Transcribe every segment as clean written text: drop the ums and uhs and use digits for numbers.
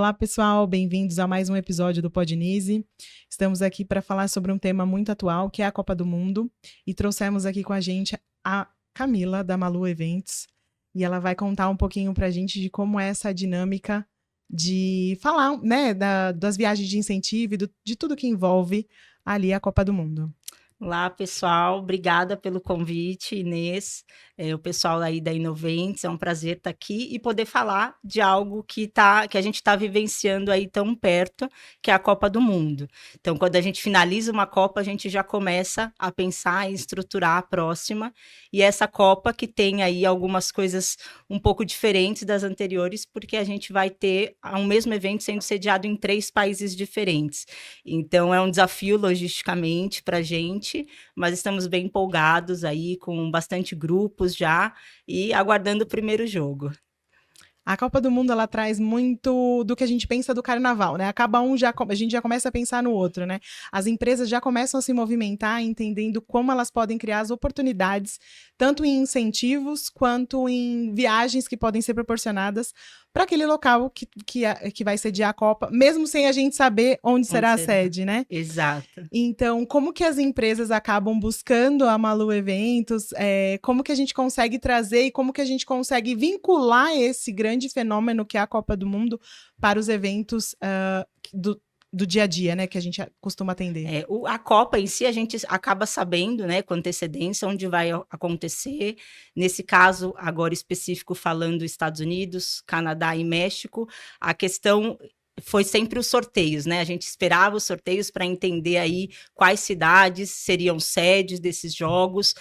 Olá, pessoal, bem-vindos a mais um episódio do Podnise. Estamos aqui para falar sobre um tema muito atual, que é a Copa do Mundo, e trouxemos aqui com a gente a Camila, da Malu Eventos, e ela vai contar um pouquinho para a gente de como é essa dinâmica de falar, né, das viagens de incentivo e de tudo que envolve ali a Copa do Mundo. Olá, pessoal, obrigada pelo convite, Inês, o pessoal aí da Inoventes, é um prazer estar aqui e poder falar de algo que a gente está vivenciando aí tão perto, que é a Copa do Mundo. Então, quando a gente finaliza uma Copa, a gente já começa a pensar em estruturar a próxima, e essa Copa que tem aí algumas coisas um pouco diferentes das anteriores, porque a gente vai ter um mesmo evento sendo sediado em 3 países diferentes. Então, é um desafio logisticamente para a gente, mas estamos bem empolgados aí, com bastante grupos já, e aguardando o primeiro jogo. A Copa do Mundo, ela traz muito do que a gente pensa do carnaval, né? Acaba um, a gente já começa a pensar no outro, né? As empresas já começam a se movimentar, entendendo como elas podem criar as oportunidades, tanto em incentivos, quanto em viagens que podem ser proporcionadas para aquele local que vai sediar a Copa, mesmo sem a gente saber onde será a sede, né? Exato. Então, como que as empresas acabam buscando a Malu Eventos? Como que a gente consegue trazer e como que a gente consegue vincular esse grande fenômeno que é a Copa do Mundo para os eventos do dia a dia, né, que a gente costuma atender? A Copa em si, a gente acaba sabendo, né, com antecedência, onde vai acontecer. Nesse caso, agora específico, falando Estados Unidos, Canadá e México, a questão foi sempre os sorteios, né? A gente esperava os sorteios para entender aí quais cidades seriam sedes desses jogos,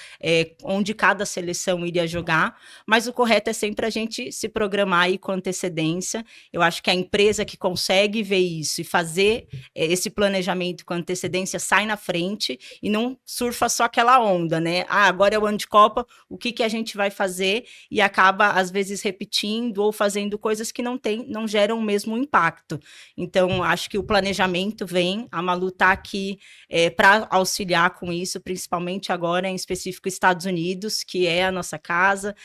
onde cada seleção iria jogar, mas o correto é sempre a gente se programar aí com antecedência. Eu acho que a empresa que consegue ver isso e fazer esse planejamento com antecedência sai na frente e não surfa só aquela onda, né? Agora é o ano de Copa, o que a gente vai fazer? E acaba, às vezes, repetindo ou fazendo coisas que não geram o mesmo impacto. Então, acho que o planejamento vem, a Malu está aqui para auxiliar com isso, principalmente agora, em específico, Estados Unidos, que é a nossa casa,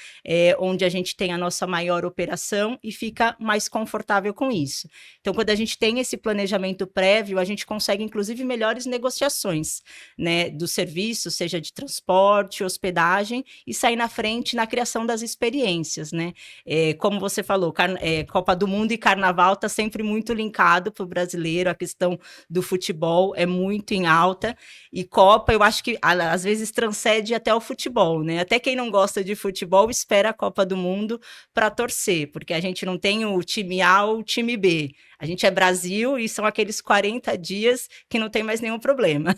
onde a gente tem a nossa maior operação e fica mais confortável com isso. Então, quando a gente tem esse planejamento prévio, a gente consegue, inclusive, melhores negociações, né, do serviço, seja de transporte, hospedagem, e sair na frente na criação das experiências, né? Como você falou, Copa do Mundo e Carnaval está sempre muito linkado para o brasileiro, a questão do futebol é muito em alta, e Copa, eu acho que às vezes transcende até o futebol, né? Até quem não gosta de futebol espera a Copa do Mundo para torcer, porque a gente não tem o time A ou o time B. A gente é Brasil e são aqueles 40 dias que não tem mais nenhum problema.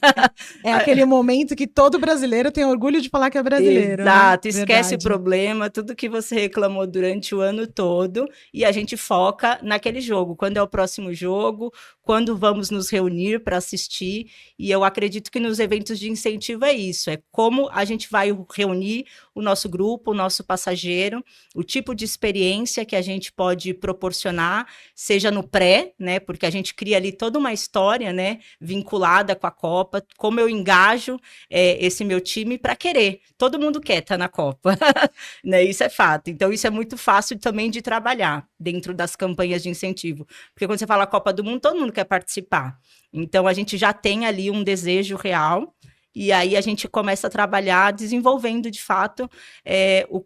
É aquele momento que todo brasileiro tem orgulho de falar que é brasileiro. Exato, né? Esquece Verdade. o problema, tudo que você reclamou durante o ano todo, e a gente foca naquele jogo. Quando é o próximo jogo, quando vamos nos reunir para assistir, e eu acredito que nos eventos de incentivo é isso, é como a gente vai reunir o nosso grupo, o nosso passageiro, o tipo de experiência que a gente pode proporcionar, seja no pré, né, porque a gente cria ali toda uma história, né, vinculada com a Copa, como eu engajo esse meu time para querer. Todo mundo quer estar na Copa, né, isso é fato. Então, isso é muito fácil também de trabalhar dentro das campanhas de incentivo, porque quando você fala Copa do Mundo, todo mundo quer participar. Então, a gente já tem ali um desejo real, e aí a gente começa a trabalhar desenvolvendo, de fato,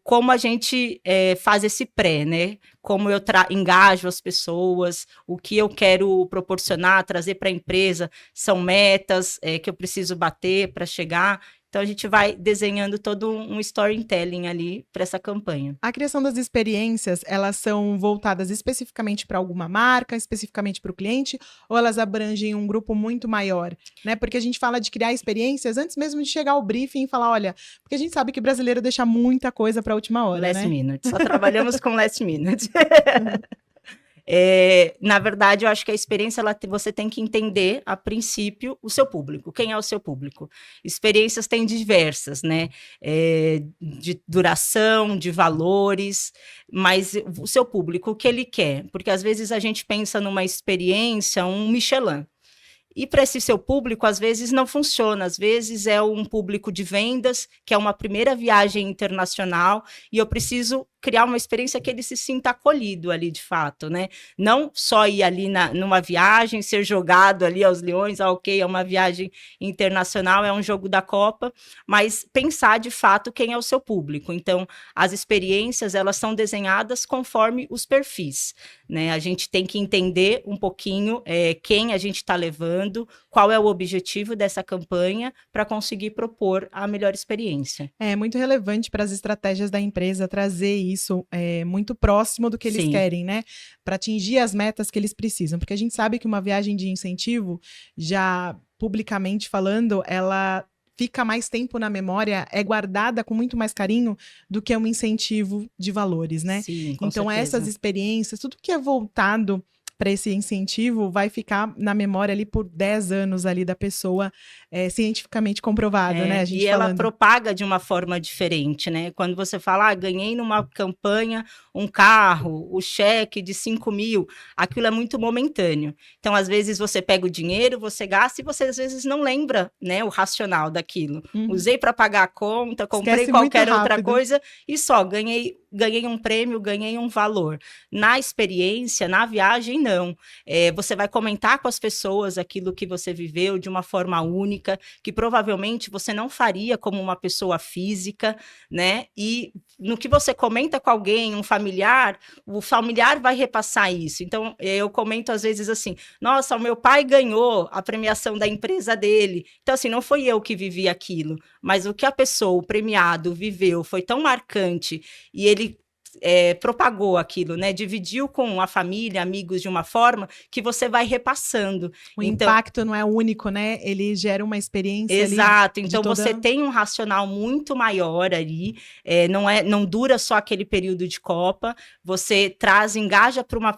como a gente faz esse pré, né? Como eu engajo as pessoas, o que eu quero proporcionar, trazer para a empresa, são metas que eu preciso bater para chegar. Então, a gente vai desenhando todo um storytelling ali para essa campanha. A criação das experiências, elas são voltadas especificamente para alguma marca, especificamente para o cliente, ou elas abrangem um grupo muito maior? Né? Porque a gente fala de criar experiências antes mesmo de chegar ao briefing e falar, olha, porque a gente sabe que brasileiro deixa muita coisa para a última hora, Last né? minute, só trabalhamos com last minute. Na verdade, eu acho que a experiência, você tem que entender, a princípio, o seu público. Quem é o seu público? Experiências tem diversas, né? De duração, de valores, mas o seu público, o que ele quer? Porque às vezes a gente pensa numa experiência, um Michelin. E para esse seu público, às vezes, não funciona. Às vezes é um público de vendas, que é uma primeira viagem internacional, e eu preciso criar uma experiência que ele se sinta acolhido ali de fato, né? Não só ir ali numa viagem, ser jogado ali aos leões, ok, é uma viagem internacional, é um jogo da Copa, mas pensar de fato quem é o seu público. Então, as experiências, elas são desenhadas conforme os perfis, né? A gente tem que entender um pouquinho quem a gente está levando, qual é o objetivo dessa campanha para conseguir propor a melhor experiência. É muito relevante para as estratégias da empresa trazer isso muito próximo do que eles Sim. querem, né? Para atingir as metas que eles precisam. Porque a gente sabe que uma viagem de incentivo, já publicamente falando, ela fica mais tempo na memória, é guardada com muito mais carinho do que um incentivo de valores, né? Sim, com então, certeza. essas experiências, tudo que é voltado para esse incentivo vai ficar na memória ali por 10 anos ali da pessoa, cientificamente comprovado, né? A gente e ela falando. propaga de uma forma diferente, né? Quando você fala, ganhei numa campanha um carro, o cheque de 5 mil, aquilo é muito momentâneo. Então, às vezes, você pega o dinheiro, você gasta e você, às vezes, não lembra, né, o racional daquilo. Usei para pagar a conta, comprei Esquece qualquer muito outra rápido. coisa e só ganhei um prêmio, ganhei um valor. Na experiência, na viagem, não. Você vai comentar com as pessoas aquilo que você viveu de uma forma única, que provavelmente você não faria como uma pessoa física, né? E no que você comenta com alguém, um familiar, o familiar vai repassar isso. Então, eu comento às vezes assim, nossa, o meu pai ganhou a premiação da empresa dele. Então, assim, não foi eu que vivi aquilo, mas o que a pessoa, o premiado, viveu foi tão marcante e ele propagou aquilo, né? Dividiu com a família, amigos de uma forma que você vai repassando. O impacto não é único, né? Ele gera uma experiência. Exato. Ali então você tem um racional muito maior ali. Não dura só aquele período de Copa. Você engaja para uma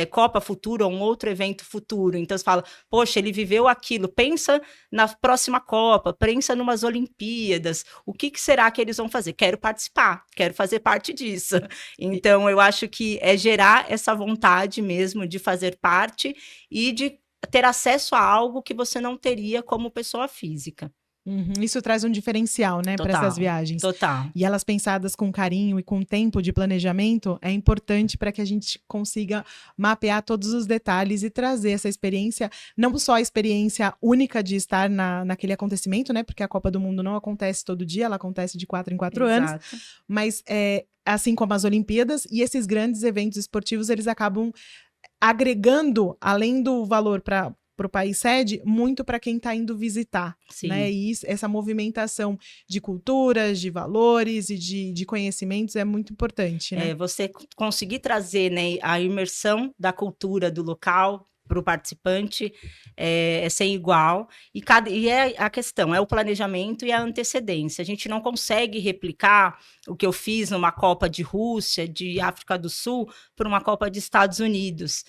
Copa futura ou um outro evento futuro. Então você fala, poxa, ele viveu aquilo, pensa na próxima Copa, pensa numas Olimpíadas, o que será que eles vão fazer? Quero participar, quero fazer parte disso. Então eu acho que é gerar essa vontade mesmo de fazer parte e de ter acesso a algo que você não teria como pessoa física. Isso traz um diferencial, né, para essas viagens. Total. E elas pensadas com carinho e com tempo de planejamento é importante para que a gente consiga mapear todos os detalhes e trazer essa experiência, não só a experiência única de estar naquele acontecimento, né, porque a Copa do Mundo não acontece todo dia, ela acontece de 4 em 4 anos, mas assim como as Olimpíadas e esses grandes eventos esportivos, eles acabam agregando, além do valor para o país sede, muito para quem está indo visitar, né? E essa movimentação de culturas, de valores e de conhecimentos é muito importante, né? Você conseguir trazer, né, a imersão da cultura do local para o participante é sem igual, e a questão é o planejamento e a antecedência. A gente não consegue replicar o que eu fiz numa Copa de Rússia, de África do Sul, para uma Copa de Estados Unidos.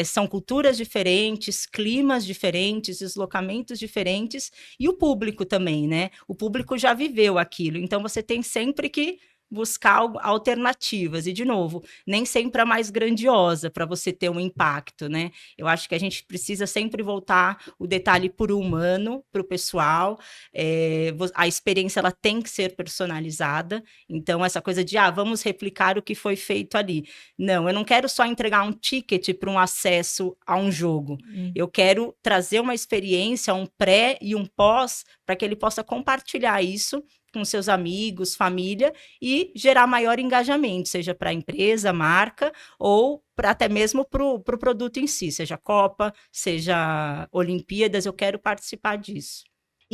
São culturas diferentes, climas diferentes, deslocamentos diferentes, e o público também, né? O público já viveu aquilo, então você tem sempre que buscar alternativas, e de novo, nem sempre a mais grandiosa para você ter um impacto, né? Eu acho que a gente precisa sempre voltar o detalhe para o humano, para o pessoal, a experiência ela tem que ser personalizada, então essa coisa de, vamos replicar o que foi feito ali. Não, eu não quero só entregar um ticket para um acesso a um jogo, eu quero trazer uma experiência, um pré e um pós, para que ele possa compartilhar isso com seus amigos, família, e gerar maior engajamento, seja para a empresa, marca, ou até mesmo para o produto em si, seja Copa, seja Olimpíadas, eu quero participar disso.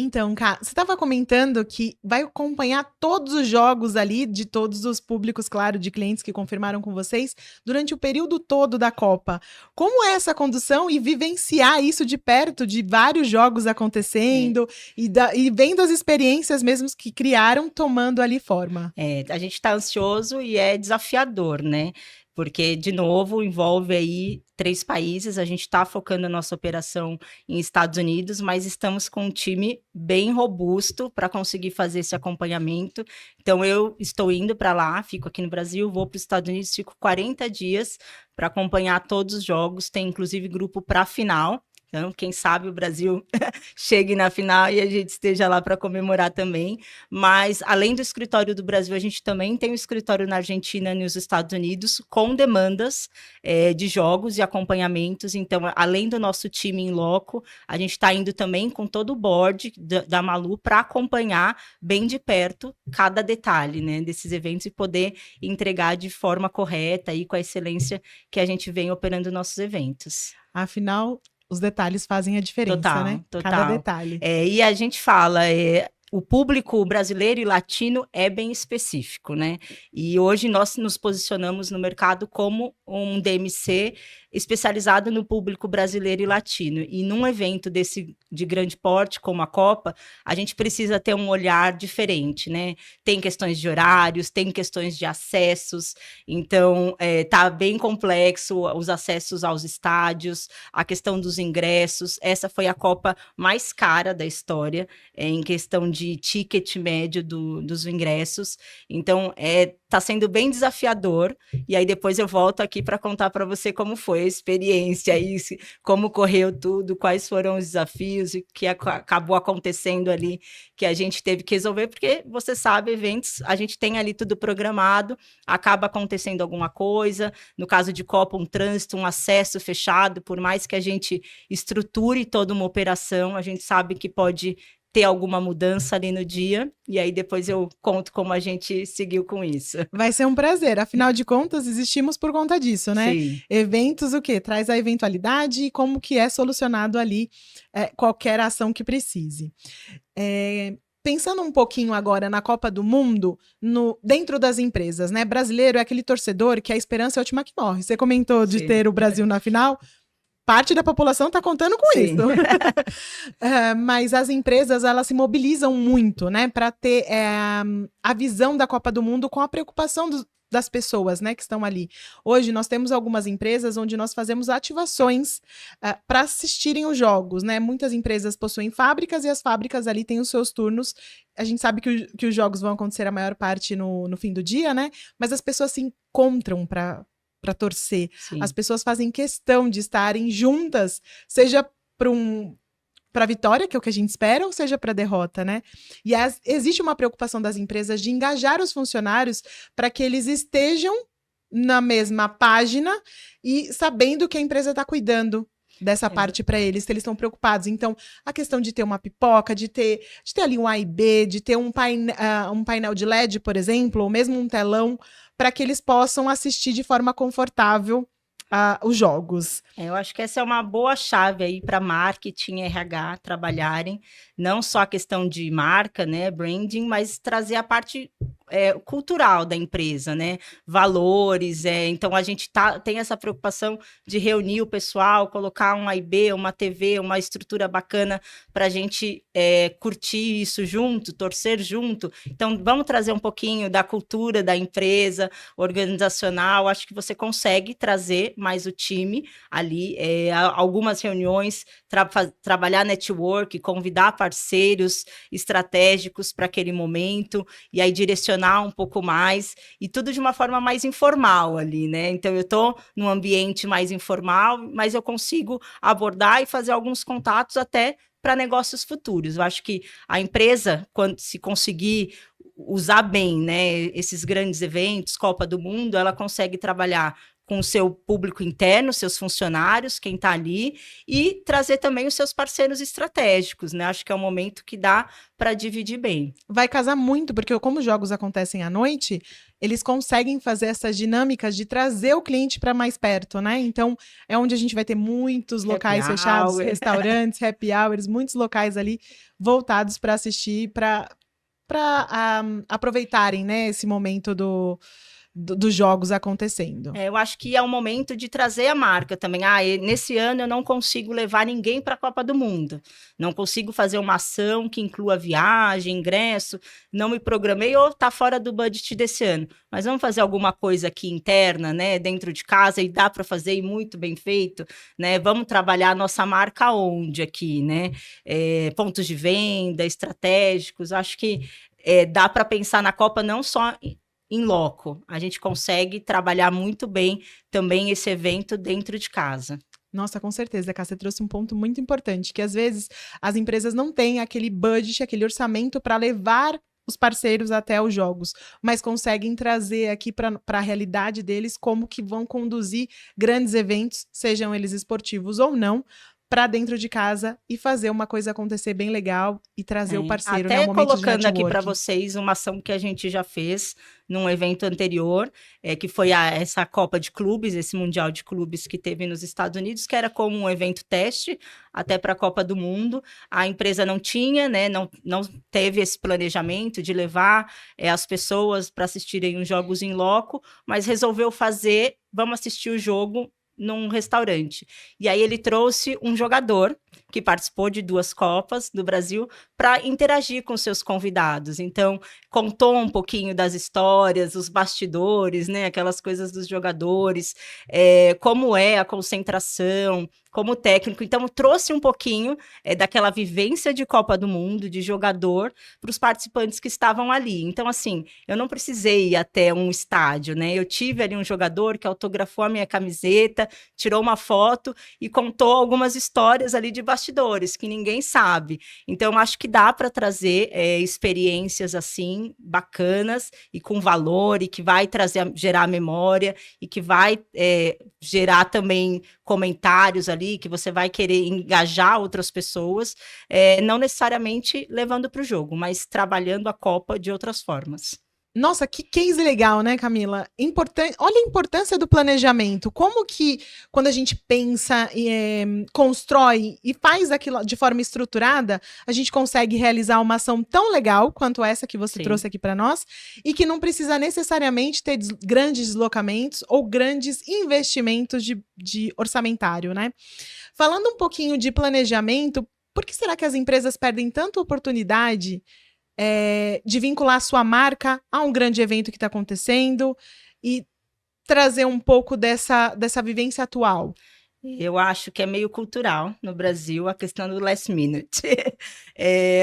Então, Ká, você estava comentando que vai acompanhar todos os jogos ali, de todos os públicos, claro, de clientes que confirmaram com vocês, durante o período todo da Copa. Como é essa condução e vivenciar isso de perto, de vários jogos acontecendo e vendo as experiências mesmo que criaram, tomando ali forma? A gente está ansioso e é desafiador, né? Porque, de novo, envolve aí 3 países, a gente está focando a nossa operação em Estados Unidos, mas estamos com um time bem robusto para conseguir fazer esse acompanhamento. Então, eu estou indo para lá, fico aqui no Brasil, vou para os Estados Unidos, fico 40 dias para acompanhar todos os jogos, tem inclusive grupo para a final, Então, quem sabe o Brasil chegue na final e a gente esteja lá para comemorar também. Mas, além do escritório do Brasil, a gente também tem um escritório na Argentina e nos Estados Unidos com demandas de jogos e acompanhamentos. Então, além do nosso time em loco, a gente está indo também com todo o board da Malu para acompanhar bem de perto cada detalhe, né, desses eventos e poder entregar de forma correta e com a excelência que a gente vem operando nossos eventos. Afinal, os detalhes fazem a diferença, Total, né? total. Cada detalhe. E a gente fala, o público brasileiro e latino é bem específico, né? E hoje nós nos posicionamos no mercado como um DMC especializado no público brasileiro e latino. E num evento desse de grande porte, como a Copa, a gente precisa ter um olhar diferente, né? Tem questões de horários, tem questões de acessos, então tá bem complexo os acessos aos estádios, a questão dos ingressos. Essa foi a Copa mais cara da história, em questão de ticket médio dos ingressos. Então, tá sendo bem desafiador, e aí depois eu volto aqui para contar para você como foi a experiência, como correu tudo, quais foram os desafios, e o que acabou acontecendo ali, que a gente teve que resolver, porque você sabe, eventos, a gente tem ali tudo programado, acaba acontecendo alguma coisa, no caso de Copa, um trânsito, um acesso fechado, por mais que a gente estruture toda uma operação, a gente sabe que pode ter alguma mudança ali no dia, e aí depois eu conto como a gente seguiu com isso. Vai ser um prazer, afinal de contas, existimos por conta disso, né? Sim. Eventos, o quê? Traz a eventualidade e como que é solucionado ali qualquer ação que precise. Pensando um pouquinho agora na Copa do Mundo, dentro das empresas, né? Brasileiro é aquele torcedor que a esperança é a última que morre. Você comentou de ter o Brasil na final. Parte da população está contando com Sim. isso. Mas as empresas, elas se mobilizam muito, né, para ter a visão da Copa do Mundo com a preocupação das pessoas, né, que estão ali. Hoje nós temos algumas empresas onde nós fazemos ativações para assistirem os jogos, né? Muitas empresas possuem fábricas e as fábricas ali têm os seus turnos. A gente sabe que os jogos vão acontecer a maior parte no fim do dia, né? Mas as pessoas se encontram para torcer. Sim. As pessoas fazem questão de estarem juntas, seja para a vitória, que é o que a gente espera, ou seja para a derrota, né? E existe uma preocupação das empresas de engajar os funcionários para que eles estejam na mesma página e sabendo que a empresa está cuidando dessa parte para eles, que eles estão preocupados. Então, a questão de ter uma pipoca, de ter ali um A e B, de ter um painel de LED, por exemplo, ou mesmo um telão, para que eles possam assistir de forma confortável os jogos. Eu acho que essa é uma boa chave aí para marketing e RH trabalharem, não só a questão de marca, né, branding, mas trazer a parte cultural da empresa, né, valores, então a gente tem essa preocupação de reunir o pessoal, colocar um A e B, uma TV, uma estrutura bacana para a gente curtir isso junto, torcer junto. Então vamos trazer um pouquinho da cultura da empresa, organizacional. Acho que você consegue trazer mais o time ali, algumas reuniões, trabalhar network, convidar parceiros estratégicos para aquele momento, e aí direcionar um pouco mais, e tudo de uma forma mais informal ali, né? Então eu estou num ambiente mais informal, mas eu consigo abordar e fazer alguns contatos até para negócios futuros. Eu acho que a empresa, quando se conseguir usar bem, né, esses grandes eventos, Copa do Mundo, ela consegue trabalhar com o seu público interno, seus funcionários, quem está ali, e trazer também os seus parceiros estratégicos, né? Acho que é um momento que dá para dividir bem. Vai casar muito, porque como os jogos acontecem à noite, eles conseguem fazer essas dinâmicas de trazer o cliente para mais perto, né? Então, é onde a gente vai ter muitos locais fechados, restaurantes, happy hours, muitos locais ali voltados para assistir, para aproveitarem, né, esse momento dos jogos acontecendo. Eu acho que é o momento de trazer a marca também. Nesse ano eu não consigo levar ninguém para a Copa do Mundo. Não consigo fazer uma ação que inclua viagem, ingresso. Não me programei ou está fora do budget desse ano. Mas vamos fazer alguma coisa aqui interna, né, dentro de casa, e dá para fazer e muito bem feito, né? Vamos trabalhar a nossa marca onde aqui, né? Pontos de venda, estratégicos. Acho que dá para pensar na Copa não só em loco. A gente consegue trabalhar muito bem também esse evento dentro de casa. Nossa, com certeza, Cá, você trouxe um ponto muito importante, que às vezes as empresas não têm aquele budget, aquele orçamento para levar os parceiros até os jogos, mas conseguem trazer aqui para a realidade deles como que vão conduzir grandes eventos, sejam eles esportivos ou não, para dentro de casa e fazer uma coisa acontecer bem legal e trazer o parceiro, né? Até Um momento de colocando aqui para networking. vocês uma ação que a gente já fez num evento anterior, que foi essa Copa de Clubes, esse Mundial de Clubes que teve nos Estados Unidos, que era como um evento teste até para a Copa do Mundo. A empresa não tinha, né, não teve esse planejamento de levar as pessoas para assistirem os jogos em loco, mas resolveu fazer, vamos assistir o jogo num restaurante. E aí ele trouxe um jogador que participou de 2 Copas do Brasil para interagir com seus convidados. Então, contou um pouquinho das histórias, os bastidores, né, aquelas coisas dos jogadores, como é a concentração, como técnico. Então, trouxe um pouquinho daquela vivência de Copa do Mundo, de jogador, para os participantes que estavam ali. Então, assim, eu não precisei ir até um estádio, né? Eu tive ali um jogador que autografou a minha camiseta, tirou uma foto e contou algumas histórias ali de bastidores, que ninguém sabe. Então, acho que dá para trazer experiências assim, bacanas e com valor, e que vai gerar memória, e que vai gerar também comentários ali, que você vai querer engajar outras pessoas, não necessariamente levando para o jogo, mas trabalhando a Copa de outras formas. Nossa, que case legal, né, Camila? Olha a importância do planejamento. Como que, quando a gente pensa, constrói e faz aquilo de forma estruturada, a gente consegue realizar uma ação tão legal quanto essa que você trouxe aqui para nós, e que não precisa necessariamente ter grandes deslocamentos ou grandes investimentos de orçamentário, né? Falando um pouquinho de planejamento, por que será que as empresas perdem tanta oportunidade de vincular a sua marca a um grande evento que está acontecendo e trazer um pouco dessa vivência atual? Eu acho que é meio cultural no Brasil a questão do last minute.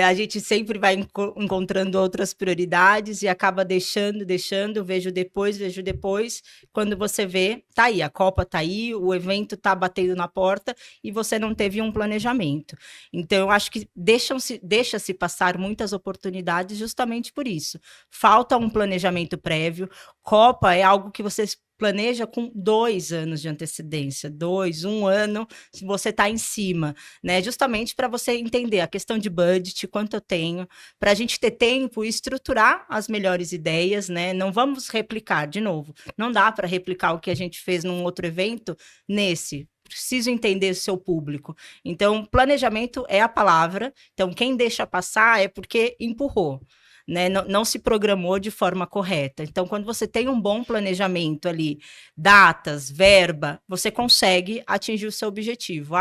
A gente sempre vai encontrando outras prioridades e acaba deixando, vejo depois. Quando você vê, tá aí, a Copa tá aí, o evento tá batendo na porta e você não teve um planejamento. Então, eu acho que deixa-se passar muitas oportunidades justamente por isso. Falta um planejamento prévio. Copa é algo que você planeja com 2 anos de antecedência, 1 ano, se você está em cima, né? Justamente para você entender a questão de budget, quanto eu tenho, para a gente ter tempo e estruturar as melhores ideias, né? Não vamos replicar, de novo, não dá para replicar o que a gente fez num outro evento nesse. Preciso entender o seu público. Então, planejamento é a palavra. Então, quem deixa passar é porque empurrou. Né, não se programou de forma correta. Então, quando você tem um bom planejamento ali, datas, verba, você consegue atingir o seu objetivo.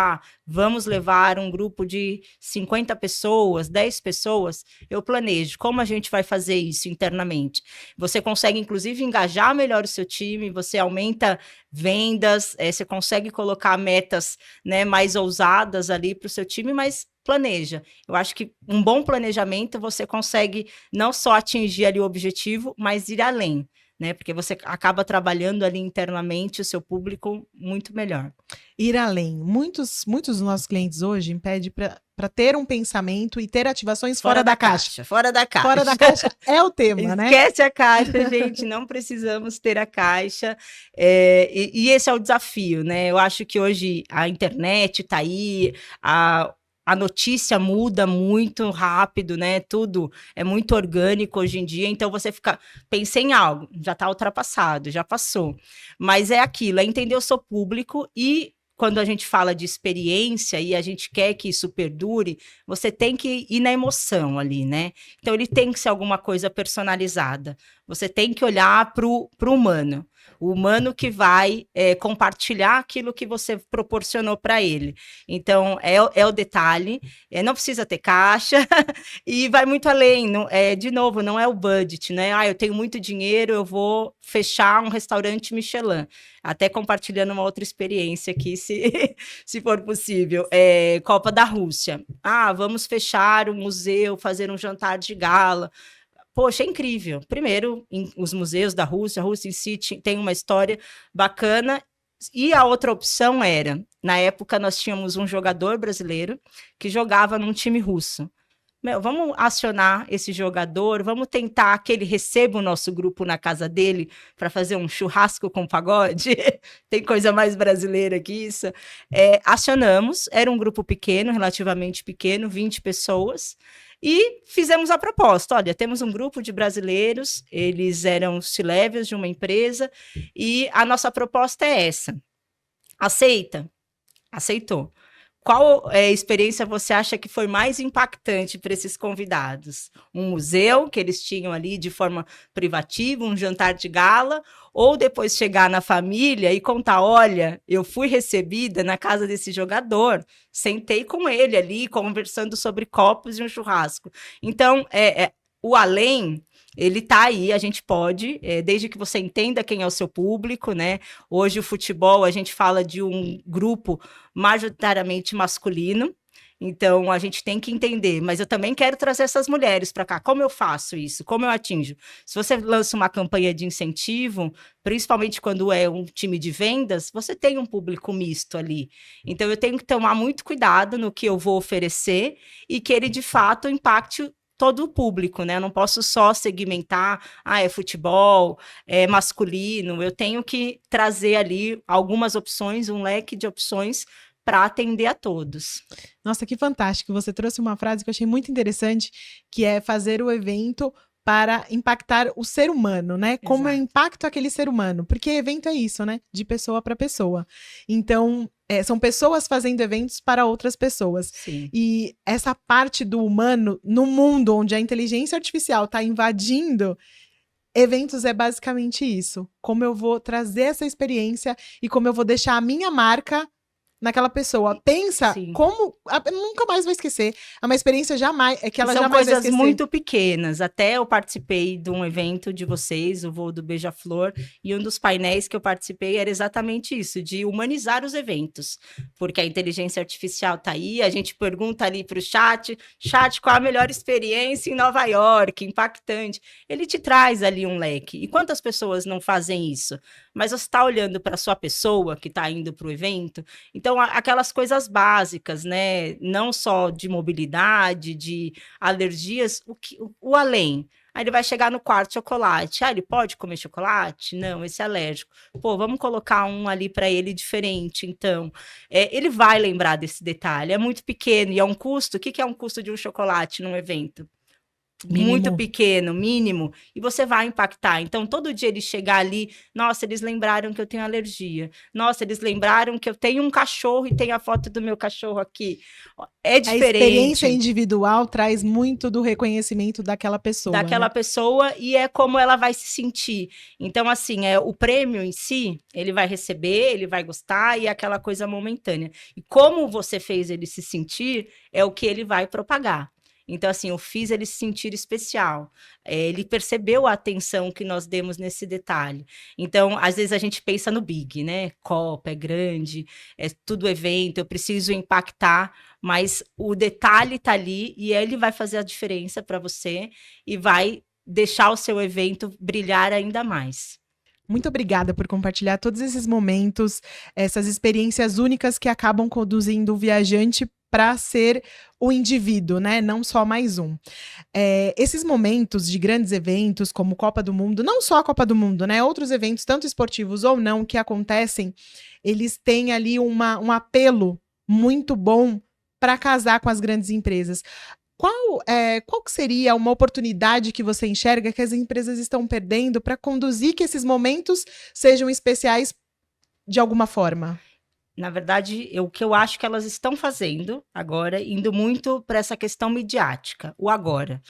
Vamos levar um grupo de 50 pessoas, 10 pessoas, eu planejo. Como a gente vai fazer isso internamente? Você consegue, inclusive, engajar melhor o seu time, você aumenta vendas, você consegue colocar metas, né, mais ousadas ali para o seu time, mas planeja. Eu acho que um bom planejamento você consegue não só atingir ali o objetivo, mas ir além, né? Porque você acaba trabalhando ali internamente o seu público muito melhor. Ir além. Muitos dos nossos clientes hoje pedem para ter um pensamento e ter ativações fora da caixa. Fora da caixa. Fora da caixa é o tema, né? Esquece a caixa, gente. Não precisamos ter a caixa. E esse é o desafio, né? Eu acho que hoje a internet está aí, a notícia muda muito rápido, né? Tudo é muito orgânico hoje em dia, então você pensa em algo, já está ultrapassado, já passou. Mas é aquilo, é entender o seu público e quando a gente fala de experiência e a gente quer que isso perdure, você tem que ir na emoção ali, né? Então, ele tem que ser alguma coisa personalizada. Você tem que olhar para o humano. O humano que vai compartilhar aquilo que você proporcionou para ele. Então, é o detalhe. Não precisa ter caixa e vai muito além. De novo, não é o budget, né? Eu tenho muito dinheiro, eu vou fechar um restaurante Michelin. Até compartilhando uma outra experiência aqui, se for possível. Copa da Rússia. Vamos fechar um museu, fazer um jantar de gala. Poxa, é incrível. Primeiro, os museus da Rússia, a Rússia em si tem uma história bacana. E a outra opção era Na época, nós tínhamos um jogador brasileiro que jogava num time russo. Vamos acionar esse jogador, vamos tentar que ele receba o nosso grupo na casa dele para fazer um churrasco com pagode. Tem coisa mais brasileira que isso. Acionamos, era um grupo pequeno, relativamente pequeno, 20 pessoas, e fizemos a proposta. Olha, temos um grupo de brasileiros, eles eram C-levels de uma empresa, e a nossa proposta é essa. Aceita? Aceitou. Qual experiência você acha que foi mais impactante para esses convidados? Um museu que eles tinham ali de forma privativa, um jantar de gala, ou depois chegar na família e contar, olha, eu fui recebida na casa desse jogador, sentei com ele ali, conversando sobre copos e um churrasco. Então, o além... Ele está aí, a gente pode, desde que você entenda quem é o seu público, né? Hoje o futebol, a gente fala de um grupo majoritariamente masculino, então a gente tem que entender, mas eu também quero trazer essas mulheres para cá. Como eu faço isso? Como eu atinjo? Se você lança uma campanha de incentivo, principalmente quando é um time de vendas, você tem um público misto ali. Então eu tenho que tomar muito cuidado no que eu vou oferecer e que ele de fato impacte todo o público, né? Eu não posso só segmentar, é futebol, é masculino. Eu tenho que trazer ali algumas opções, um leque de opções para atender a todos. Nossa, que fantástico. Você trouxe uma frase que eu achei muito interessante, que é fazer o evento para impactar o ser humano, né? Exato. Como eu impacto aquele ser humano. Porque evento é isso, né? De pessoa para pessoa. Então, são pessoas fazendo eventos para outras pessoas. Sim. E essa parte do humano, no mundo onde a inteligência artificial está invadindo, eventos é basicamente isso. Como eu vou trazer essa experiência e como eu vou deixar a minha marca naquela pessoa. Pensa Sim. como... nunca mais vai esquecer. É uma experiência jamais... É que ela jamais vai esquecer. São coisas muito pequenas. Até eu participei de um evento de vocês, o Voo do Beija-Flor, e um dos painéis que eu participei era exatamente isso, de humanizar os eventos. Porque a inteligência artificial tá aí, a gente pergunta ali para o chat, qual a melhor experiência em Nova York, impactante. Ele te traz ali um leque. E quantas pessoas não fazem isso? Mas você está olhando para a sua pessoa que está indo para o evento. Então, aquelas coisas básicas, né? Não só de mobilidade, de alergias, o além. Aí ele vai chegar no quarto chocolate. Ele pode comer chocolate? Não, esse é alérgico. Pô, vamos colocar um ali para ele diferente. Então, ele vai lembrar desse detalhe. É muito pequeno e é um custo. O que é um custo de um chocolate num evento? Mínimo. Muito pequeno, mínimo, e você vai impactar. Então, todo dia ele chegar ali, nossa, eles lembraram que eu tenho alergia. Nossa, eles lembraram que eu tenho um cachorro e tem a foto do meu cachorro aqui. É diferente. A experiência individual traz muito do reconhecimento daquela pessoa. Daquela pessoa, e é como ela vai se sentir. Então, assim, o prêmio em si, ele vai receber, ele vai gostar, e é aquela coisa momentânea. E como você fez ele se sentir, é o que ele vai propagar. Então, assim, eu fiz ele se sentir especial. Ele percebeu a atenção que nós demos nesse detalhe. Então, às vezes a gente pensa no big, né? Copa, é grande, é tudo evento, eu preciso impactar, mas o detalhe tá ali e ele vai fazer a diferença para você e vai deixar o seu evento brilhar ainda mais. Muito obrigada por compartilhar todos esses momentos, essas experiências únicas que acabam conduzindo o viajante para ser o indivíduo, né? Não só mais um. Esses momentos de grandes eventos, como Copa do Mundo, não só a Copa do Mundo, né? Outros eventos, tanto esportivos ou não, que acontecem, eles têm ali um apelo muito bom para casar com as grandes empresas. Qual que seria uma oportunidade que você enxerga que as empresas estão perdendo para conduzir que esses momentos sejam especiais de alguma forma? Na verdade, o que eu acho que elas estão fazendo agora, indo muito para essa questão midiática, o agora.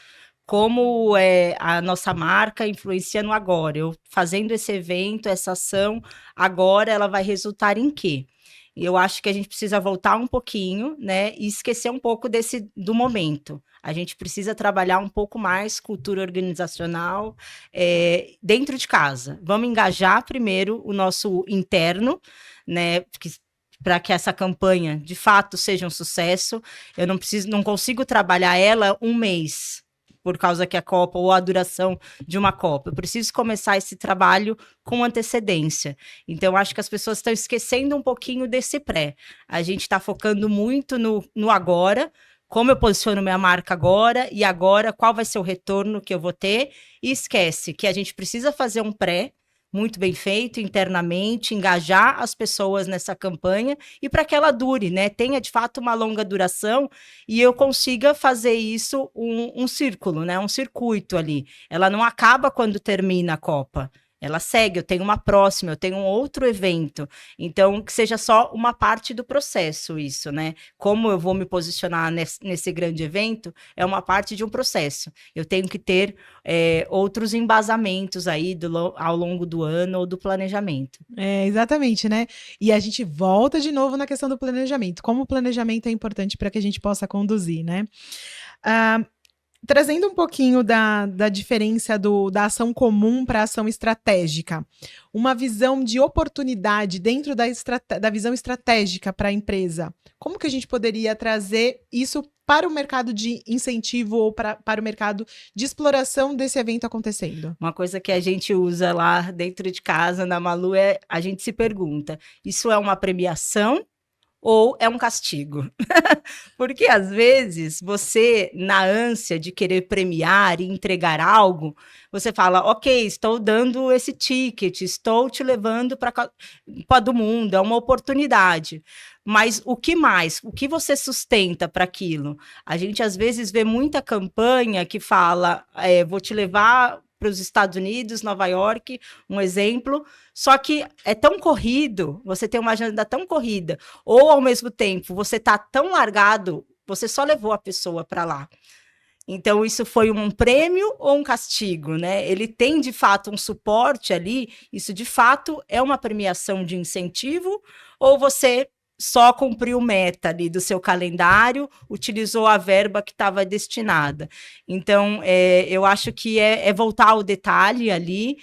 Como a nossa marca influencia no agora. Eu fazendo esse evento, essa ação, agora ela vai resultar em quê? Eu acho que a gente precisa voltar um pouquinho, né, e esquecer um pouco do momento. A gente precisa trabalhar um pouco mais cultura organizacional dentro de casa. Vamos engajar primeiro o nosso interno, né, para que essa campanha, de fato, seja um sucesso. Eu não consigo trabalhar ela um mês. por causa que a Copa ou a duração de uma Copa. Eu preciso começar esse trabalho com antecedência. Então, acho que as pessoas estão esquecendo um pouquinho desse pré. A gente está focando muito no agora, como eu posiciono minha marca agora, e agora qual vai ser o retorno que eu vou ter, e esquece que a gente precisa fazer um pré muito bem feito internamente, engajar as pessoas nessa campanha e para que ela dure, né? Tenha de fato uma longa duração e eu consiga fazer isso um círculo, né? Um circuito ali. Ela não acaba quando termina a Copa. Ela segue, eu tenho uma próxima, eu tenho um outro evento. Então, que seja só uma parte do processo isso, né? Como eu vou me posicionar nesse grande evento, é uma parte de um processo. Eu tenho que ter outros embasamentos aí ao longo do ano ou do planejamento. Exatamente, né? E a gente volta de novo na questão do planejamento. Como o planejamento é importante para que a gente possa conduzir, né? Trazendo um pouquinho da diferença da ação comum para a ação estratégica, uma visão de oportunidade dentro da visão estratégica para a empresa, como que a gente poderia trazer isso para o mercado de incentivo ou para o mercado de exploração desse evento acontecendo? Uma coisa que a gente usa lá dentro de casa, na Malu, a gente se pergunta, isso é uma premiação ou é um castigo? Porque, às vezes, você, na ânsia de querer premiar e entregar algo, você fala, ok, estou dando esse ticket, estou te levando para do mundo, é uma oportunidade. Mas o que mais? O que você sustenta para aquilo? A gente, às vezes, vê muita campanha que fala, vou te levar para os Estados Unidos, Nova York, um exemplo, só que é tão corrido, você tem uma agenda tão corrida, ou ao mesmo tempo você está tão largado, você só levou a pessoa para lá. Então, isso foi um prêmio ou um castigo, né? Ele tem, de fato, um suporte ali, isso, de fato, é uma premiação de incentivo, ou você só cumpriu meta ali do seu calendário, utilizou a verba que estava destinada. Então, eu acho que é voltar ao detalhe ali,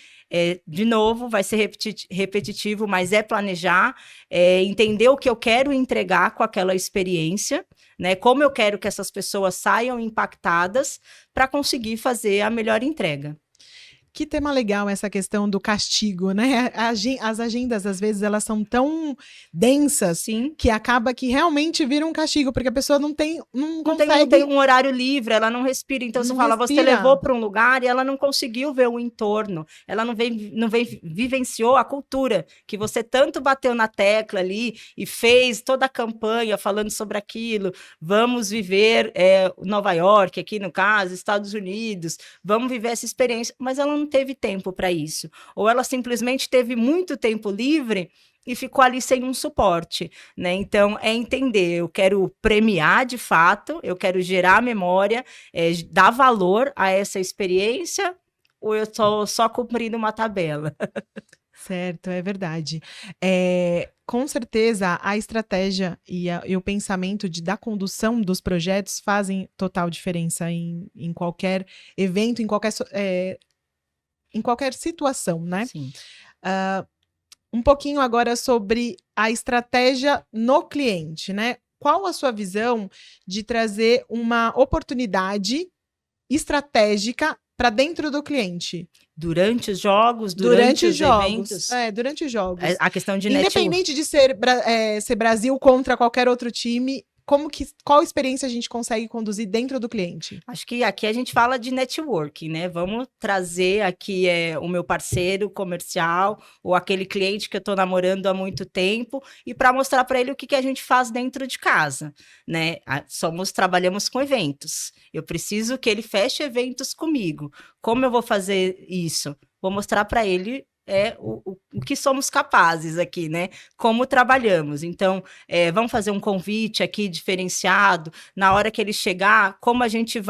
de novo, vai ser repetitivo, mas é planejar, entender o que eu quero entregar com aquela experiência, né? Como eu quero que essas pessoas saiam impactadas para conseguir fazer a melhor entrega. Que tema legal essa questão do castigo, né? As agendas, às vezes, elas são tão densas, sim, que acaba que realmente vira um castigo, porque a pessoa não consegue... Não tem um horário livre, ela não respira. Então, você fala, você levou para um lugar e ela não conseguiu ver o entorno, ela não vivenciou a cultura, que você tanto bateu na tecla ali e fez toda a campanha falando sobre aquilo. Vamos viver Nova York, aqui no caso, Estados Unidos, vamos viver essa experiência, mas ela não teve tempo para isso, ou ela simplesmente teve muito tempo livre e ficou ali sem um suporte, né? Então, é entender, eu quero premiar de fato, eu quero gerar memória, dar valor a essa experiência, ou eu estou só cumprindo uma tabela? Certo, é verdade. Com certeza, a estratégia e o pensamento da condução dos projetos fazem total diferença em qualquer evento, em qualquer situação, né? Sim. Um pouquinho agora sobre a estratégia no cliente, né? Qual a sua visão de trazer uma oportunidade estratégica para dentro do cliente? Durante os jogos, durante os eventos? Durante os jogos. A questão de independente de ser Brasil contra qualquer outro time, qual experiência a gente consegue conduzir dentro do cliente? Acho que aqui a gente fala de networking, né? Vamos trazer aqui o meu parceiro comercial ou aquele cliente que eu estou namorando há muito tempo e para mostrar para ele o que a gente faz dentro de casa, né? Trabalhamos com eventos. Eu preciso que ele feche eventos comigo. Como eu vou fazer isso? Vou mostrar para ele o que somos capazes aqui, né? Como trabalhamos. Então, vamos fazer um convite aqui diferenciado. Na hora que ele chegar, como a gente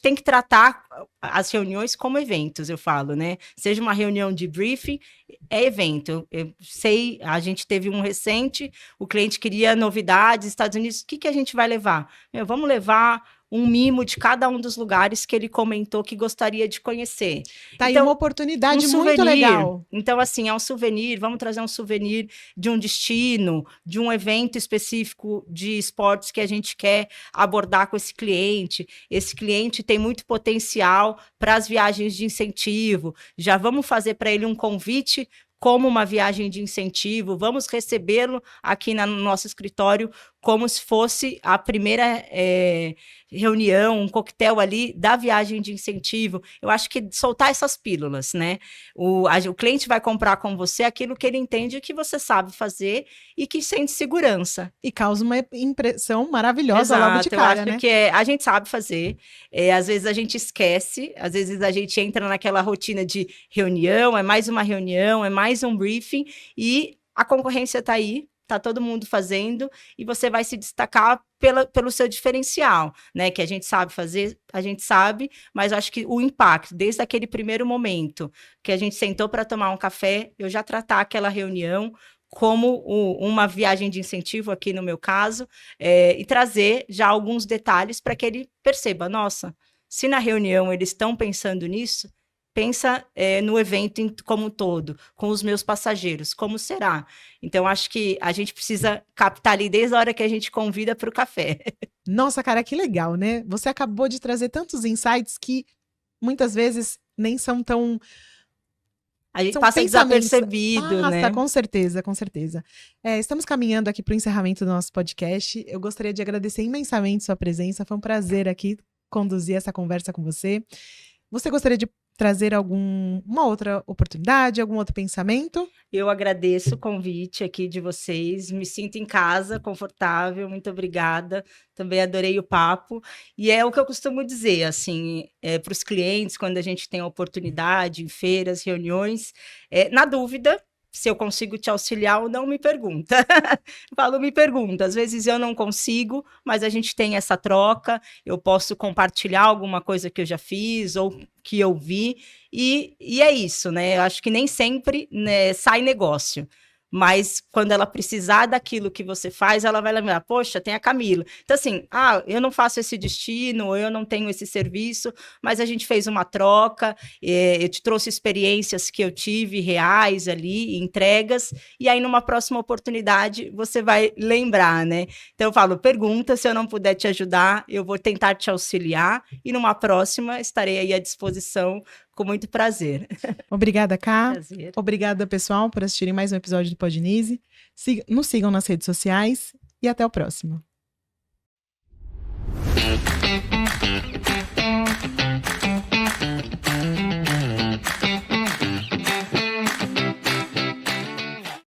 tem que tratar as reuniões como eventos, eu falo, né? Seja uma reunião de briefing, é evento. Eu sei, a gente teve um recente, o cliente queria novidades, Estados Unidos, o que a gente vai levar? Vamos levar um mimo de cada um dos lugares que ele comentou que gostaria de conhecer. Tá aí Então, uma oportunidade um muito souvenir. legal. Então, assim, é um souvenir, vamos trazer um souvenir de um destino, de um evento específico de esportes que a gente quer abordar com esse cliente. Esse cliente tem muito potencial para as viagens de incentivo. Já vamos fazer para ele um convite como uma viagem de incentivo, vamos recebê-lo aqui no nosso escritório como se fosse a primeira reunião, um coquetel ali da viagem de incentivo. Eu acho que soltar essas pílulas, né? O cliente vai comprar com você aquilo que ele entende que você sabe fazer e que sente segurança. E causa uma impressão maravilhosa Exato, logo de cara, eu acho né? que a gente sabe fazer, às vezes a gente esquece, às vezes a gente entra naquela rotina de reunião, é mais uma reunião, é mais um briefing, e a concorrência está aí, está todo mundo fazendo, e você vai se destacar pelo seu diferencial, né? Que a gente sabe fazer, a gente sabe, mas eu acho que o impacto, desde aquele primeiro momento que a gente sentou para tomar um café, eu já tratar aquela reunião como uma viagem de incentivo, aqui no meu caso, e trazer já alguns detalhes para que ele perceba, nossa, se na reunião eles estão pensando nisso, pensa no evento como um todo, com os meus passageiros, como será? Então, acho que a gente precisa captar ali desde a hora que a gente convida para o café. Nossa, cara, que legal, né? Você acabou de trazer tantos insights que muitas vezes nem são tão... A gente São passa pensamentos. desapercebido, né? Com certeza, com certeza. Estamos caminhando aqui para o encerramento do nosso podcast. Eu gostaria de agradecer imensamente sua presença. Foi um prazer aqui conduzir essa conversa com você. Você gostaria de trazer uma outra oportunidade, algum outro pensamento? Eu agradeço o convite aqui de vocês, me sinto em casa, confortável, muito obrigada. Também adorei o papo. E é o que eu costumo dizer, assim, para os clientes, quando a gente tem a oportunidade, em feiras, reuniões, na dúvida, se eu consigo te auxiliar ou não, me pergunta. Me pergunta. Às vezes eu não consigo, mas a gente tem essa troca, eu posso compartilhar alguma coisa que eu já fiz ou que eu vi, e é isso, né? Eu acho que nem sempre, né, sai negócio. Mas quando ela precisar daquilo que você faz, ela vai lembrar, poxa, tem a Camila. Então, assim, eu não faço esse destino, eu não tenho esse serviço, mas a gente fez uma troca, eu te trouxe experiências que eu tive reais ali, entregas, e aí numa próxima oportunidade você vai lembrar, né? Então eu falo, pergunta, se eu não puder te ajudar, eu vou tentar te auxiliar, e numa próxima estarei aí à disposição com muito prazer. Obrigada, Ká. Prazer. Obrigada, pessoal, por assistirem mais um episódio do Podnise. Nos sigam nas redes sociais e até o próximo.